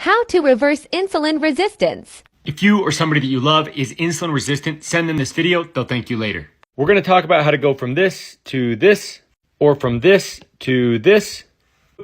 How to reverse insulin resistance. If you or somebody that you love is insulin resistant, send them this video. They'll thank you later. We're going to talk about how to go from this to this, or from this to this,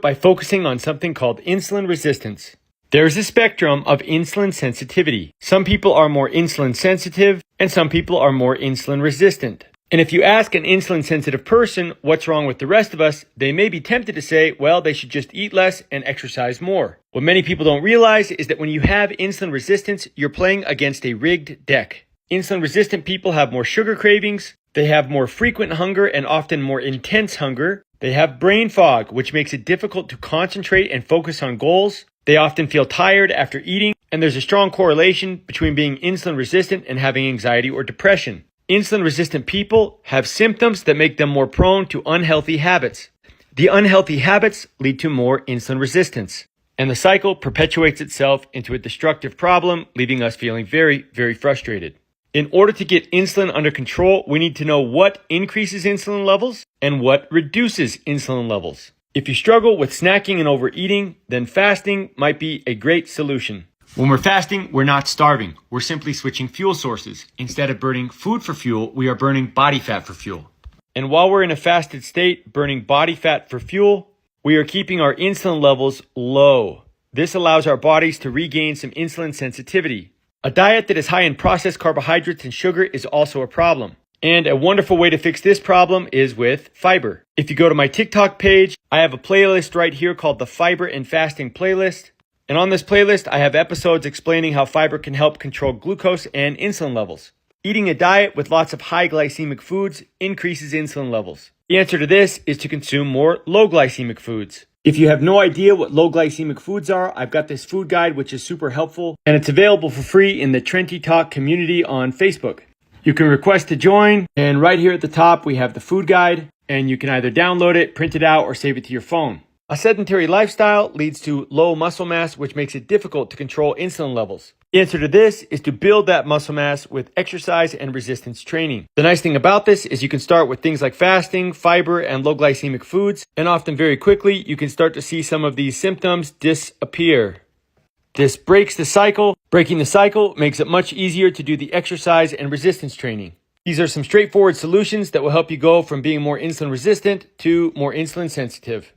by focusing on something called insulin resistance. There's a spectrum of insulin sensitivity. Some people are more insulin sensitive, and some people are more insulin resistant. And if you ask an insulin sensitive person what's wrong with the rest of us, they may be tempted to say, well, they should just eat less and exercise more. What many people don't realize is that when you have insulin resistance, you're playing against a rigged deck. Insulin resistant people have more sugar cravings, they have more frequent hunger and often more intense hunger. They have brain fog, which makes it difficult to concentrate and focus on goals. They often feel tired after eating, and there's a strong correlation between being insulin resistant and having anxiety or depression. Insulin-resistant people have symptoms that make them more prone to unhealthy habits. The unhealthy habits lead to more insulin resistance, and the cycle perpetuates itself into a destructive problem, leaving us feeling very, very frustrated. In order to get insulin under control, we need to know what increases insulin levels and what reduces insulin levels. If you struggle with snacking and overeating, then fasting might be a great solution. When we're fasting, we're not starving. We're simply switching fuel sources. Instead of burning food for fuel, we are burning body fat for fuel. And while we're in a fasted state, burning body fat for fuel, we are keeping our insulin levels low. This allows our bodies to regain some insulin sensitivity. A diet that is high in processed carbohydrates and sugar is also a problem. And a wonderful way to fix this problem is with fiber. If you go to my TikTok page, I have a playlist right here called the Fiber and Fasting playlist. And on this playlist, I have episodes explaining how fiber can help control glucose and insulin levels. Eating a diet with lots of high glycemic foods increases insulin levels. The answer to this is to consume more low glycemic foods. If you have no idea what low glycemic foods are, I've got this food guide which is super helpful, and it's available for free in the Trenty Talk community on Facebook. You can request to join, and right here at the top we have the food guide, and you can either download it, print it out, or save it to your phone. A sedentary lifestyle leads to low muscle mass, which makes it difficult to control insulin levels. The answer to this is to build that muscle mass with exercise and resistance training. The nice thing about this is you can start with things like fasting, fiber, and low glycemic foods, and often very quickly you can start to see some of these symptoms disappear. This breaks the cycle. Breaking the cycle makes it much easier to do the exercise and resistance training. These are some straightforward solutions that will help you go from being more insulin resistant to more insulin sensitive.